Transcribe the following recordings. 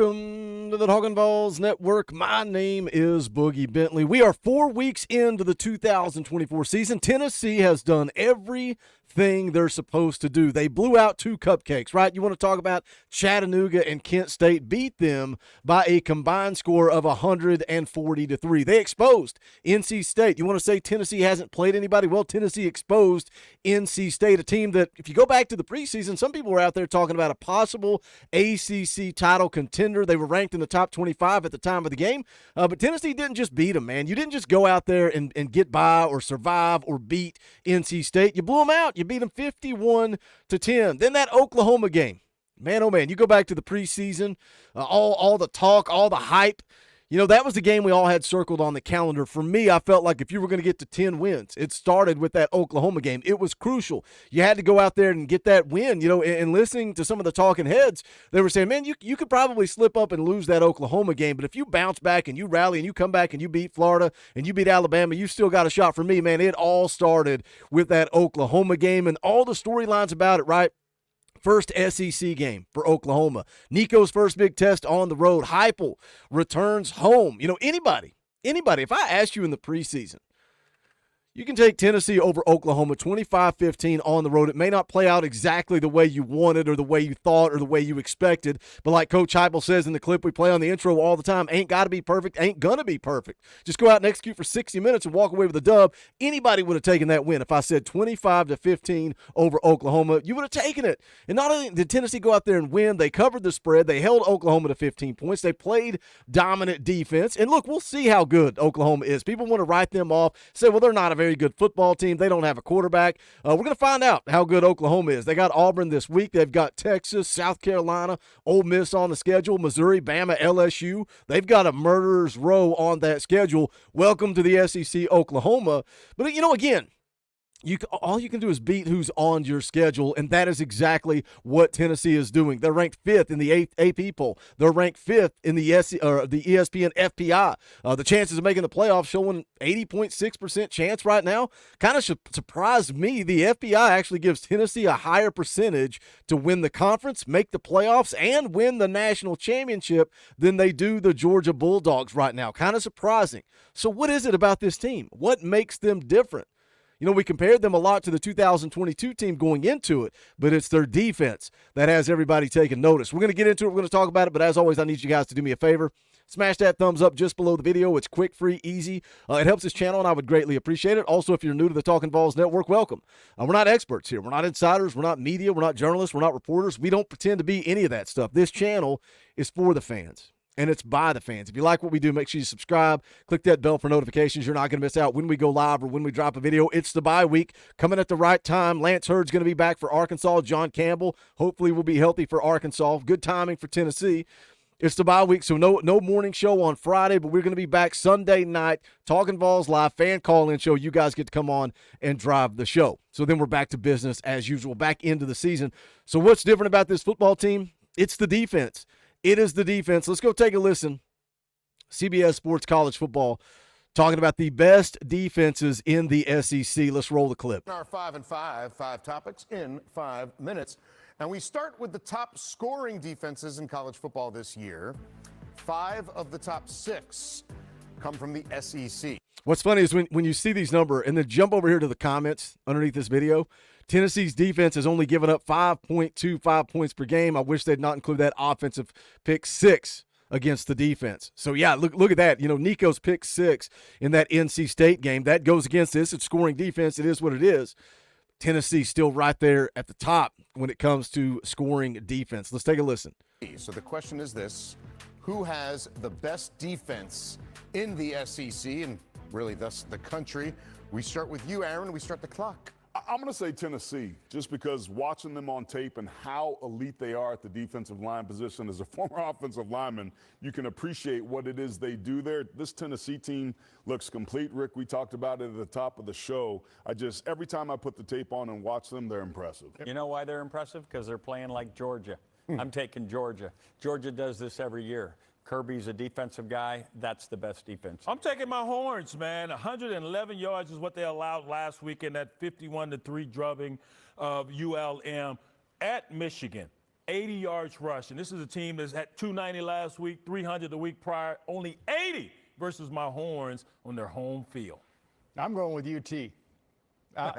Welcome to the Talkin VAWLS Network. My name is Boogie Bentley. We are 4 weeks into the 2024 season. Tennessee has done everything they're supposed to do. They blew out 2 cupcakes, right? You want to talk about Chattanooga and Kent State beat them by a combined score of 140-3. They exposed NC State. You want to say Tennessee hasn't played anybody? Well, Tennessee exposed NC State, a team that, if you go back to the preseason, some people were out there talking about a possible ACC title contender. They were ranked in the top 25 at the time of the game, but Tennessee didn't just beat them, man. You didn't just go out there and get by or survive or beat NC State. You blew them out. You beat them 51-10. Then that Oklahoma game. Man, oh man, you go back to the preseason, all the talk, all the hype. You know, that was the game we all had circled on the calendar. For me, I felt like if you were going to get to 10 wins, it started with that Oklahoma game. It was crucial. You had to go out there and get that win. You know, and listening to some of the talking heads, they were saying, man, you could probably slip up and lose that Oklahoma game, but if you bounce back and you rally and you come back and you beat Florida and you beat Alabama, you still got a shot. For me, man, it all started with that Oklahoma game and all the storylines about it, right? First SEC game for Oklahoma. Nico's first big test on the road. Heupel returns home. You know, anybody, if I asked you in the preseason, you can take Tennessee over Oklahoma 25-15 on the road. It may not play out exactly the way you wanted or the way you thought or the way you expected, but like Coach Heupel says in the clip we play on the intro all the time, ain't got to be perfect, ain't going to be perfect. Just go out and execute for 60 minutes and walk away with a dub. Anybody would have taken that win. If I said 25-15 over Oklahoma, you would have taken it. And not only did Tennessee go out there and win, they covered the spread. They held Oklahoma to 15 points. They played dominant defense. And look, we'll see how good Oklahoma is. People want to write them off, say, well, they're not a very good football team. They don't have a quarterback. We're going to find out how good Oklahoma is. They got Auburn this week. They've got Texas, South Carolina, Ole Miss on the schedule, Missouri, Bama, LSU. They've got a murderer's row on that schedule. Welcome to the SEC, Oklahoma. But, you know, again, all you can do is beat who's on your schedule, and that is exactly what Tennessee is doing. They're ranked 5th in the AP poll. They're ranked 5th in the ESPN FPI. The chances of making the playoffs showing 80.6% chance right now. Kind of surprised me. The FPI actually gives Tennessee a higher percentage to win the conference, make the playoffs, and win the national championship than they do the Georgia Bulldogs right now. Kind of surprising. So what is it about this team? What makes them different? You know, we compared them a lot to the 2022 team going into it, but it's their defense that has everybody taking notice. We're going to get into it. We're going to talk about it, but as always, I need you guys to do me a favor. Smash that thumbs up just below the video. It's quick, free, easy. It helps this channel, and I would greatly appreciate it. Also, if you're new to the Talkin VAWLS Network, welcome. We're not experts here. We're not insiders. We're not media. We're not journalists. We're not reporters. We don't pretend to be any of that stuff. This channel is for the fans. And it's by the fans. If you like what we do, make sure you subscribe. Click that bell for notifications. You're not going to miss out when we go live or when we drop a video. It's the bye week coming at the right time. Lance Hurd's going to be back for Arkansas. John Campbell hopefully will be healthy for Arkansas. Good timing for Tennessee. It's the bye week, so no morning show on Friday, but we're going to be back Sunday night, Talkin VAWLS Live, fan call-in show. You guys get to come on and drive the show. So then we're back to business as usual, back into the season. So what's different about this football team? It's the defense. It is the defense. Let's go take a listen. CBS Sports College Football talking about the best defenses in the SEC. Let's roll the clip. Our 5 and 5 topics in 5 minutes. And we start with the top scoring defenses in college football this year. 5 of the top 6 come from the SEC. What's funny is when you see these numbers and then jump over here to the comments underneath this video, Tennessee's defense has only given up 5.25 points per game. I wish they'd not include that offensive pick 6 against the defense. So, yeah, look at that. You know, Nico's pick 6 in that NC State game. That goes against this. It's scoring defense. It is what it is. Tennessee still right there at the top when it comes to scoring defense. Let's take a listen. So the question is this: who has the best defense in the SEC and really thus the country? We start with you, Aaron. We start the clock. I'm going to say Tennessee, just because watching them on tape and how elite they are at the defensive line position. As a former offensive lineman, you can appreciate what it is they do there. This Tennessee team looks complete. Rick, we talked about it at the top of the show. Every time I put the tape on and watch them, they're impressive. You know why they're impressive? Because they're playing like Georgia. I'm taking Georgia. Georgia does this every year. Kirby's a defensive guy. That's the best defense. I'm taking my horns, man. 111 yards is what they allowed last week in that 51-3 drubbing of ULM at Michigan. 80 yards rushing. This is a team that's had 290 last week, 300 the week prior, only 80 versus my Horns on their home field. I'm going with UT.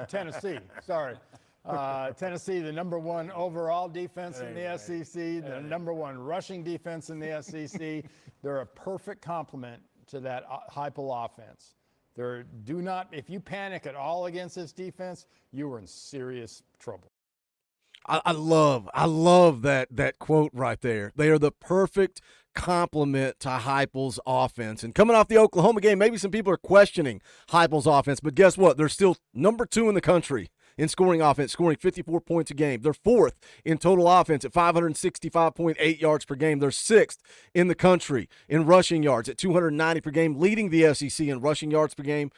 Tennessee, sorry. Tennessee, the #1 overall defense in the SEC, the #1 rushing defense in the SEC. They're a perfect complement to that Heupel offense. If you panic at all against this defense, you are in serious trouble. I love that quote right there. They are the perfect complement to Heupel's offense. And coming off the Oklahoma game, maybe some people are questioning Heupel's offense, but guess what? They're still #2 in the country in scoring offense, scoring 54 points a game. They're 4th in total offense at 565.8 yards per game. They're 6th in the country in rushing yards at 290 per game, leading the SEC in rushing yards per game.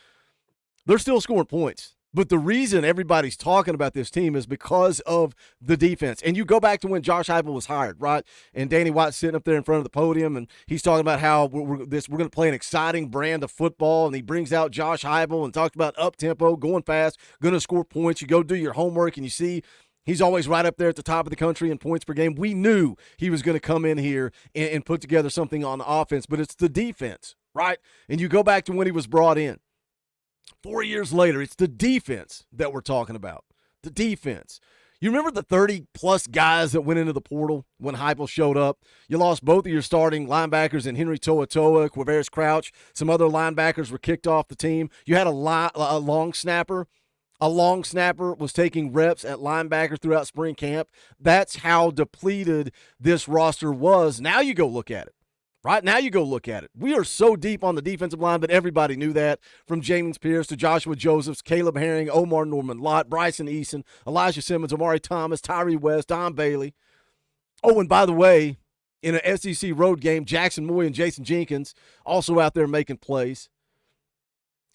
They're still scoring points. But the reason everybody's talking about this team is because of the defense. And you go back to when Josh Heupel was hired, right? And Danny White's sitting up there in front of the podium, and he's talking about how we're going to play an exciting brand of football. And he brings out Josh Heupel and talks about up-tempo, going fast, going to score points. You go do your homework, and you see he's always right up there at the top of the country in points per game. We knew he was going to come in here and put together something on the offense, but it's the defense, right? And you go back to when he was brought in. 4 years later, it's the defense that we're talking about. The defense. You remember the 30-plus guys that went into the portal when Heupel showed up? You lost both of your starting linebackers in Henry To'oTo'o, Quavaris Crouch. Some other linebackers were kicked off the team. You had a long snapper. A long snapper was taking reps at linebacker throughout spring camp. That's how depleted this roster was. Now you go look at it. Right now you go look at it. We are so deep on the defensive line, but everybody knew that, from James Pierce to Joshua Josephs, Caleb Herring, Omar Norman Lott, Bryson Eason, Elijah Simmons, Amari Thomas, Tyree West, Don Bailey. Oh, and by the way, in an SEC road game, Jackson Moy and Jason Jenkins also out there making plays.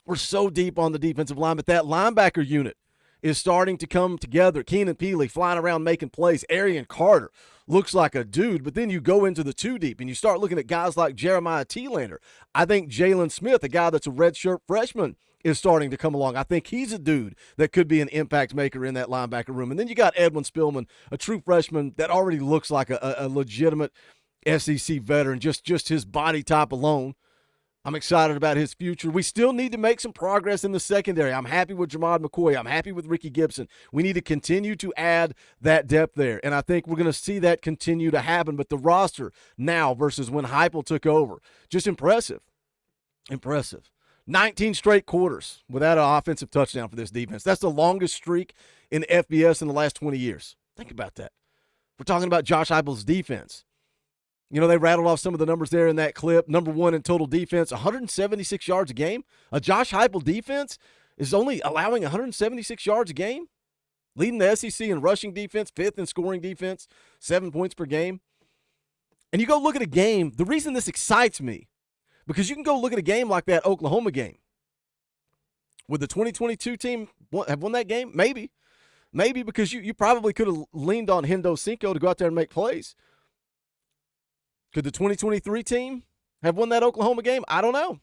We're so deep on the defensive line, but that linebacker unit is starting to come together. Keenan Peely flying around making plays. Arian Carter looks like a dude, but then you go into the 2 deep and you start looking at guys like Jeremiah Thielander. I think Jalen Smith, a guy that's a redshirt freshman, is starting to come along. I think he's a dude that could be an impact maker in that linebacker room. And then you got Edwin Spillman, a true freshman that already looks like a legitimate SEC veteran, just his body type alone. I'm excited about his future. We still need to make some progress in the secondary. I'm happy with Jamad McCoy. I'm happy with Ricky Gibson. We need to continue to add that depth there, and I think we're going to see that continue to happen. But the roster now versus when Heupel took over, just impressive. Impressive. 19 straight quarters without an offensive touchdown for this defense. That's the longest streak in FBS in the last 20 years. Think about that. We're talking about Josh Heupel's defense. You know, they rattled off some of the numbers there in that clip. #1 in total defense, 176 yards a game. A Josh Heupel defense is only allowing 176 yards a game, leading the SEC in rushing defense, 5th in scoring defense, 7 points per game. And you go look at a game, the reason this excites me, because you can go look at a game like that Oklahoma game. Would the 2022 team have won that game? Maybe. Maybe because you probably could have leaned on Hendo Cinco to go out there and make plays. Could the 2023 team have won that Oklahoma game? I don't know.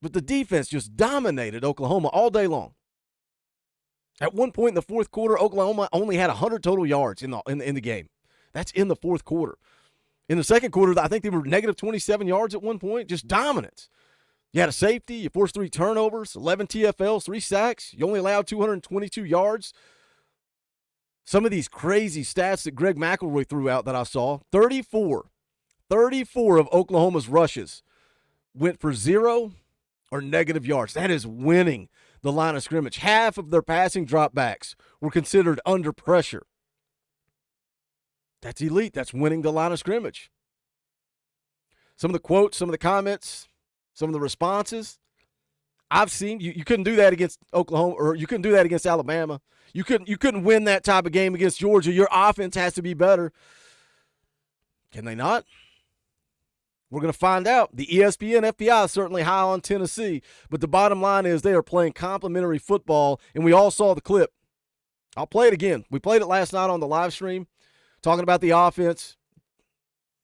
But the defense just dominated Oklahoma all day long. At one point in the fourth quarter, Oklahoma only had 100 total yards in the game. That's in the fourth quarter. In the second quarter, I think they were negative 27 yards at one point. Just dominance. You had a safety. You forced 3 turnovers, 11 TFLs, 3 sacks. You only allowed 222 yards. Some of these crazy stats that Greg McElroy threw out that I saw, 34 of Oklahoma's rushes went for 0 or negative yards. That is winning the line of scrimmage. Half of their passing dropbacks were considered under pressure. That's elite. That's winning the line of scrimmage. Some of the quotes, some of the comments, some of the responses I've seen, you couldn't do that against Oklahoma, or you couldn't do that against Alabama. You couldn't win that type of game against Georgia. Your offense has to be better. Can they not? We're going to find out. The ESPN FPI is certainly high on Tennessee, but the bottom line is they are playing complementary football, and we all saw the clip. I'll play it again. We played it last night on the live stream, talking about the offense,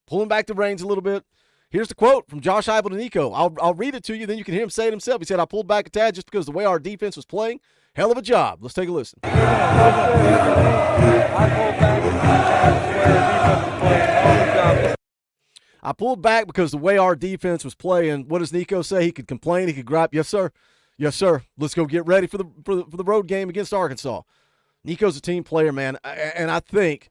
pulling back the reins a little bit. Here's the quote from Josh Heupel to Nico. I'll read it to you, then you can hear him say it himself. He said, "I pulled back a tad just because the way our defense was playing. Hell of a job." Let's take a listen. I pulled back I pulled back because the way our defense was playing, what does Nico say? He could complain, he could gripe. Yes, sir. Yes, sir. Let's go get ready for the road game against Arkansas. Nico's a team player, man, and I think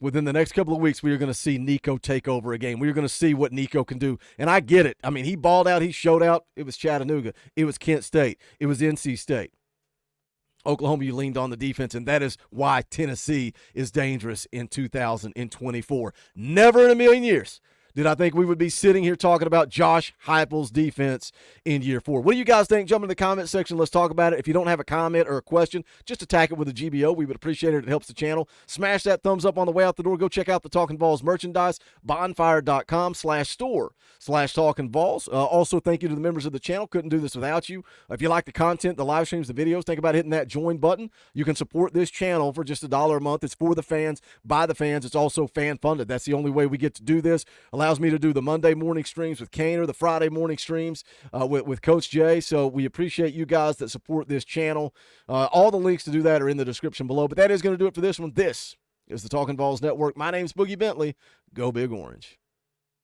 within the next couple of weeks we are going to see Nico take over a game. We are going to see what Nico can do, and I get it. I mean, he balled out, he showed out. It was Chattanooga. It was Kent State. It was NC State. Oklahoma, you leaned on the defense, and that is why Tennessee is dangerous in 2024. Never in a million years did I think we would be sitting here talking about Josh Heupel's defense in year 4. What do you guys think? Jump in the comment section. Let's talk about it. If you don't have a comment or a question, just attack it with a GBO. We would appreciate it. It helps the channel. Smash that thumbs up on the way out the door. Go check out the Talkin VAWLS merchandise, bonfire.com/store/Talkin VAWLS. Also, thank you to the members of the channel. Couldn't do this without you. If you like the content, the live streams, the videos, think about hitting that join button. You can support this channel for just $1 a month. It's for the fans, by the fans. It's also fan-funded. That's the only way we get to do this. Allows me to do the Monday morning streams with Kane or the Friday morning streams with Coach Jay. So we appreciate you guys that support this channel. All the links to do that are in the description below. But that is going to do it for this one. This is the Talkin VAWLS Network. My name's Boogie Bentley. Go Big Orange.